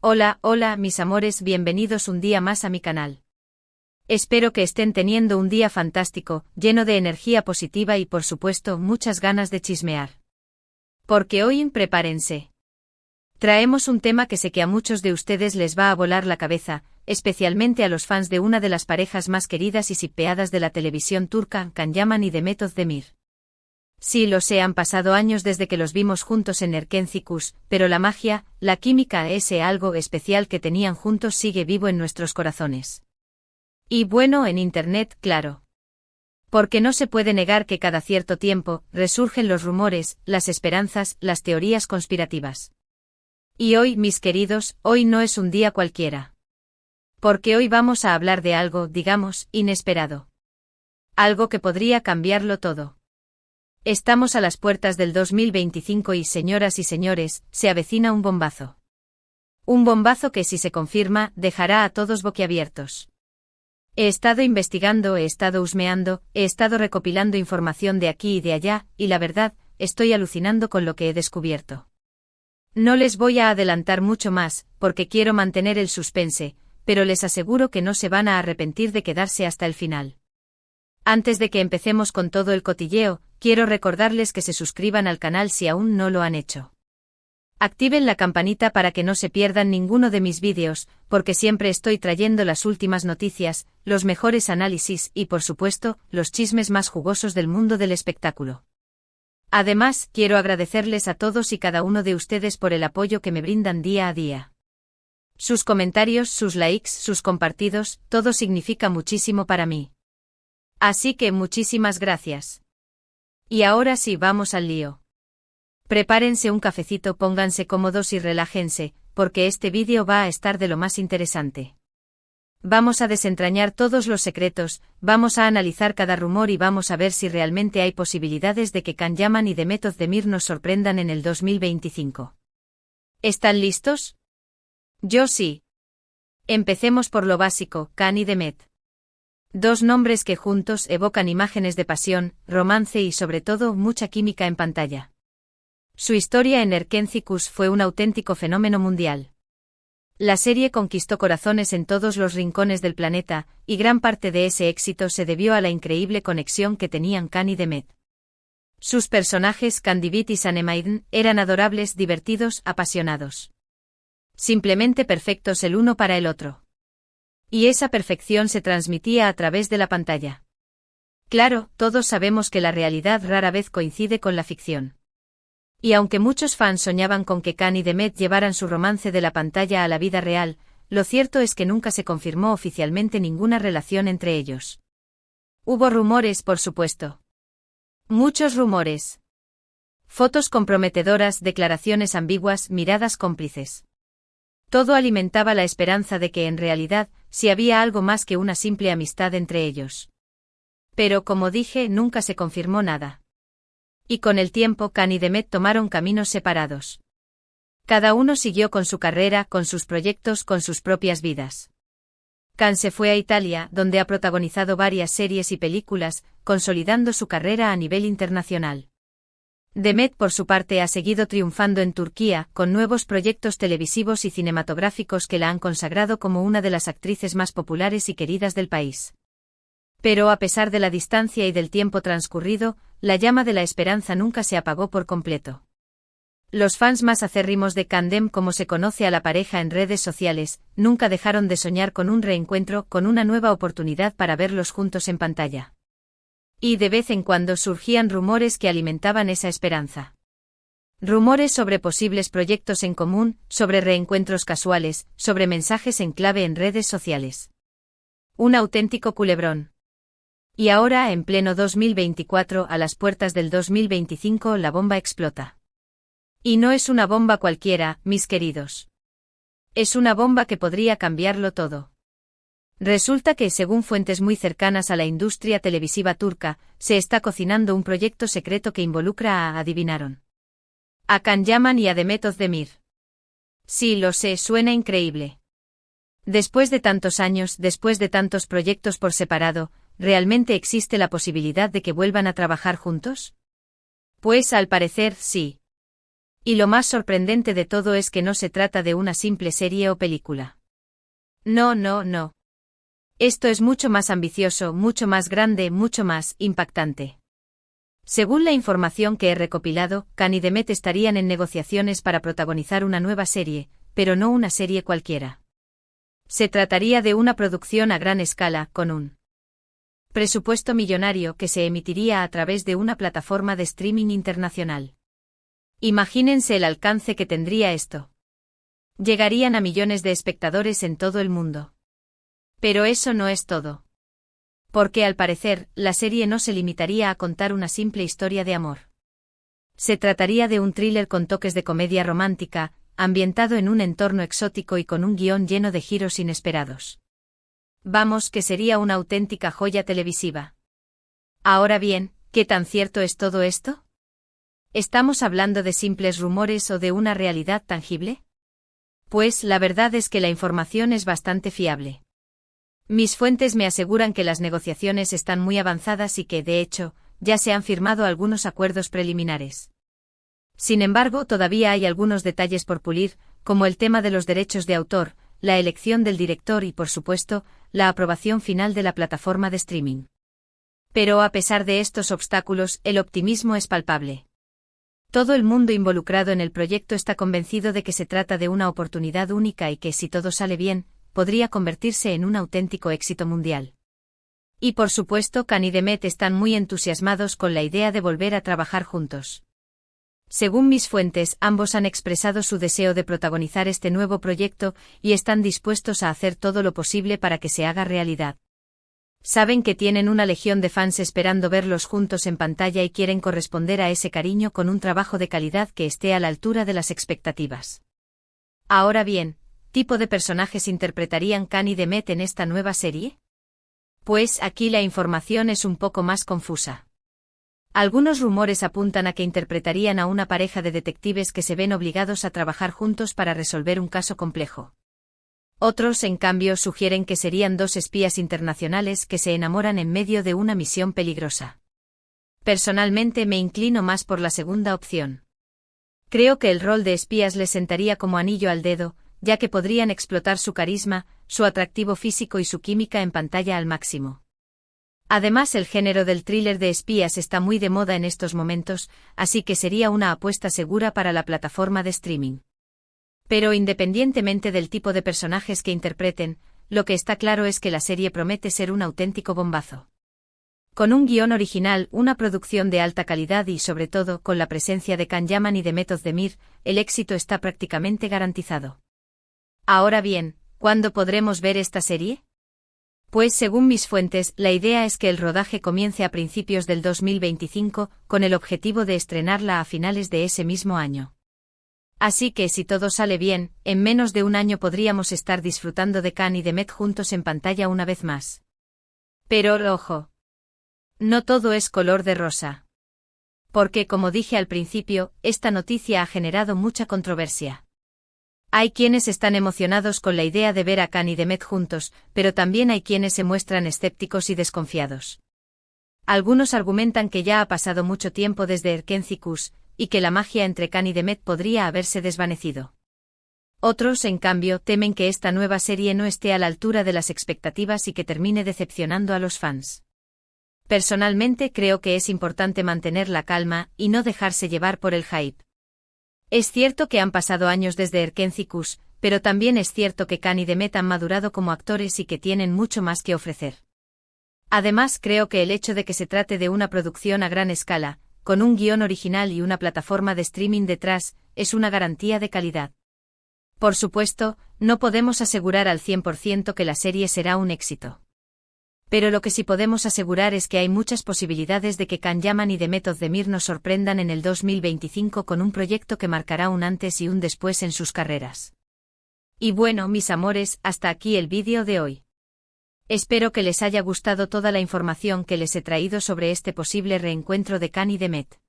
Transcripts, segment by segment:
Hola, hola, mis amores, bienvenidos un día más a mi canal. Espero que estén teniendo un día fantástico, lleno de energía positiva y por supuesto muchas ganas de chismear. Porque hoy prepárense. Traemos un tema que sé que a muchos de ustedes les va a volar la cabeza, especialmente a los fans de una de las parejas más queridas y shippeadas de la televisión turca, Can Yaman y Demet Özdemir. Sí, lo sé, han pasado años desde que los vimos juntos en Erkenci-Kuş, pero la magia, la química, ese algo especial que tenían juntos sigue vivo en nuestros corazones. Y bueno, en Internet, claro. Porque no se puede negar que cada cierto tiempo resurgen los rumores, las esperanzas, las teorías conspirativas. Y hoy, mis queridos, hoy no es un día cualquiera. Porque hoy vamos a hablar de algo, digamos, inesperado. Algo que podría cambiarlo todo. Estamos a las puertas del 2025 y, señoras y señores, se avecina un bombazo. Un bombazo que, si se confirma, dejará a todos boquiabiertos. He estado investigando, he estado husmeando, he estado recopilando información de aquí y de allá, y la verdad, estoy alucinando con lo que he descubierto. No les voy a adelantar mucho más, porque quiero mantener el suspense, pero les aseguro que no se van a arrepentir de quedarse hasta el final. Antes de que empecemos con todo el cotilleo, quiero recordarles que se suscriban al canal si aún no lo han hecho. Activen la campanita para que no se pierdan ninguno de mis vídeos, porque siempre estoy trayendo las últimas noticias, los mejores análisis y, por supuesto, los chismes más jugosos del mundo del espectáculo. Además, quiero agradecerles a todos y cada uno de ustedes por el apoyo que me brindan día a día. Sus comentarios, sus likes, sus compartidos, todo significa muchísimo para mí. Así que muchísimas gracias. Y ahora sí, vamos al lío. Prepárense un cafecito, pónganse cómodos y relájense, porque este vídeo va a estar de lo más interesante. Vamos a desentrañar todos los secretos, vamos a analizar cada rumor y vamos a ver si realmente hay posibilidades de que Can Yaman y Demet Özdemir nos sorprendan en el 2025. ¿Están listos? Yo sí. Empecemos por lo básico, Can y Demet. Dos nombres que juntos evocan imágenes de pasión, romance y sobre todo mucha química en pantalla. Su historia en Erkenci-Kuş fue un auténtico fenómeno mundial. La serie conquistó corazones en todos los rincones del planeta, y gran parte de ese éxito se debió a la increíble conexión que tenían Can y Demet. Sus personajes, Kandibit y Sanemaiden, eran adorables, divertidos, apasionados. Simplemente perfectos el uno para el otro. Y esa perfección se transmitía a través de la pantalla. Claro, todos sabemos que la realidad rara vez coincide con la ficción. Y aunque muchos fans soñaban con que Can y Demet llevaran su romance de la pantalla a la vida real, lo cierto es que nunca se confirmó oficialmente ninguna relación entre ellos. Hubo rumores, por supuesto. Muchos rumores. Fotos comprometedoras, declaraciones ambiguas, miradas cómplices. Todo alimentaba la esperanza de que en realidad, sí había algo más que una simple amistad entre ellos. Pero como dije, nunca se confirmó nada. Y con el tiempo Can y Demet tomaron caminos separados. Cada uno siguió con su carrera, con sus proyectos, con sus propias vidas. Can se fue a Italia, donde ha protagonizado varias series y películas, consolidando su carrera a nivel internacional. Demet, por su parte, ha seguido triunfando en Turquía, con nuevos proyectos televisivos y cinematográficos que la han consagrado como una de las actrices más populares y queridas del país. Pero a pesar de la distancia y del tiempo transcurrido, la llama de la esperanza nunca se apagó por completo. Los fans más acérrimos de Candem, como se conoce a la pareja en redes sociales, nunca dejaron de soñar con un reencuentro, con una nueva oportunidad para verlos juntos en pantalla. Y de vez en cuando surgían rumores que alimentaban esa esperanza. Rumores sobre posibles proyectos en común, sobre reencuentros casuales, sobre mensajes en clave en redes sociales. Un auténtico culebrón. Y ahora, en pleno 2024, a las puertas del 2025, la bomba explota. Y no es una bomba cualquiera, mis queridos. Es una bomba que podría cambiarlo todo. Resulta que, según fuentes muy cercanas a la industria televisiva turca, se está cocinando un proyecto secreto que involucra adivinaron, a Can Yaman y a Demet Özdemir. Sí, lo sé, suena increíble. Después de tantos años, después de tantos proyectos por separado, ¿realmente existe la posibilidad de que vuelvan a trabajar juntos? Pues al parecer, sí. Y lo más sorprendente de todo es que no se trata de una simple serie o película. No, no, no. Esto es mucho más ambicioso, mucho más grande, mucho más impactante. Según la información que he recopilado, Khan y Demet estarían en negociaciones para protagonizar una nueva serie, pero no una serie cualquiera. Se trataría de una producción a gran escala, con un presupuesto millonario que se emitiría a través de una plataforma de streaming internacional. Imagínense el alcance que tendría esto. Llegarían a millones de espectadores en todo el mundo. Pero eso no es todo. Porque al parecer, la serie no se limitaría a contar una simple historia de amor. Se trataría de un thriller con toques de comedia romántica, ambientado en un entorno exótico y con un guión lleno de giros inesperados. Vamos, que sería una auténtica joya televisiva. Ahora bien, ¿qué tan cierto es todo esto? ¿Estamos hablando de simples rumores o de una realidad tangible? Pues la verdad es que la información es bastante fiable. Mis fuentes me aseguran que las negociaciones están muy avanzadas y que, de hecho, ya se han firmado algunos acuerdos preliminares. Sin embargo, todavía hay algunos detalles por pulir, como el tema de los derechos de autor, la elección del director y, por supuesto, la aprobación final de la plataforma de streaming. Pero a pesar de estos obstáculos, el optimismo es palpable. Todo el mundo involucrado en el proyecto está convencido de que se trata de una oportunidad única y que, si todo sale bien, podría convertirse en un auténtico éxito mundial. Y por supuesto, Khan y Demet están muy entusiasmados con la idea de volver a trabajar juntos. Según mis fuentes, ambos han expresado su deseo de protagonizar este nuevo proyecto y están dispuestos a hacer todo lo posible para que se haga realidad. Saben que tienen una legión de fans esperando verlos juntos en pantalla y quieren corresponder a ese cariño con un trabajo de calidad que esté a la altura de las expectativas. Ahora bien, ¿tipo de personajes interpretarían Khan y Demet en esta nueva serie? Pues aquí la información es un poco más confusa. Algunos rumores apuntan a que interpretarían a una pareja de detectives que se ven obligados a trabajar juntos para resolver un caso complejo. Otros, en cambio, sugieren que serían dos espías internacionales que se enamoran en medio de una misión peligrosa. Personalmente me inclino más por la segunda opción. Creo que el rol de espías les sentaría como anillo al dedo, ya que podrían explotar su carisma, su atractivo físico y su química en pantalla al máximo. Además, el género del thriller de espías está muy de moda en estos momentos, así que sería una apuesta segura para la plataforma de streaming. Pero independientemente del tipo de personajes que interpreten, lo que está claro es que la serie promete ser un auténtico bombazo. Con un guión original, una producción de alta calidad y, sobre todo, con la presencia de Can Yaman y de Demet Özdemir, el éxito está prácticamente garantizado. Ahora bien, ¿cuándo podremos ver esta serie? Pues según mis fuentes, la idea es que el rodaje comience a principios del 2025, con el objetivo de estrenarla a finales de ese mismo año. Así que si todo sale bien, en menos de un año podríamos estar disfrutando de Khan y Demet juntos en pantalla una vez más. Pero ojo, no todo es color de rosa. Porque, como dije al principio, esta noticia ha generado mucha controversia. Hay quienes están emocionados con la idea de ver a Khan y Demet juntos, pero también hay quienes se muestran escépticos y desconfiados. Algunos argumentan que ya ha pasado mucho tiempo desde Erkenci-Kuş, y que la magia entre Khan y Demet podría haberse desvanecido. Otros, en cambio, temen que esta nueva serie no esté a la altura de las expectativas y que termine decepcionando a los fans. Personalmente creo que es importante mantener la calma y no dejarse llevar por el hype. Es cierto que han pasado años desde Erkenci-Kuş, pero también es cierto que Khan y Demet han madurado como actores y que tienen mucho más que ofrecer. Además, creo que el hecho de que se trate de una producción a gran escala, con un guión original y una plataforma de streaming detrás, es una garantía de calidad. Por supuesto, no podemos asegurar al 100% que la serie será un éxito. Pero lo que sí podemos asegurar es que hay muchas posibilidades de que Can Yaman y Demet Özdemir nos sorprendan en el 2025 con un proyecto que marcará un antes y un después en sus carreras. Y bueno, mis amores, hasta aquí el vídeo de hoy. Espero que les haya gustado toda la información que les he traído sobre este posible reencuentro de Khan y Demet.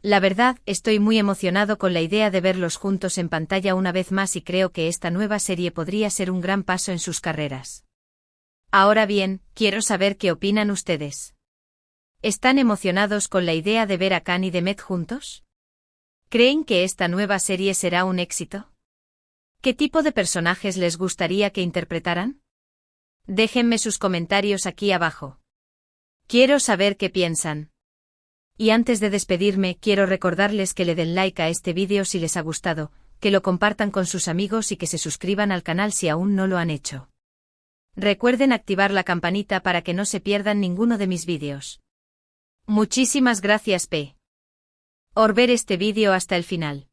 La verdad, estoy muy emocionado con la idea de verlos juntos en pantalla una vez más y creo que esta nueva serie podría ser un gran paso en sus carreras. Ahora bien, quiero saber qué opinan ustedes. ¿Están emocionados con la idea de ver a Khan y Demet juntos? ¿Creen que esta nueva serie será un éxito? ¿Qué tipo de personajes les gustaría que interpretaran? Déjenme sus comentarios aquí abajo. Quiero saber qué piensan. Y antes de despedirme, quiero recordarles que le den like a este vídeo si les ha gustado, que lo compartan con sus amigos y que se suscriban al canal si aún no lo han hecho. Recuerden activar la campanita para que no se pierdan ninguno de mis vídeos. Muchísimas gracias por ver este vídeo hasta el final.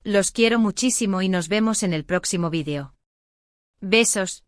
Los quiero muchísimo y nos vemos en el próximo vídeo. Besos.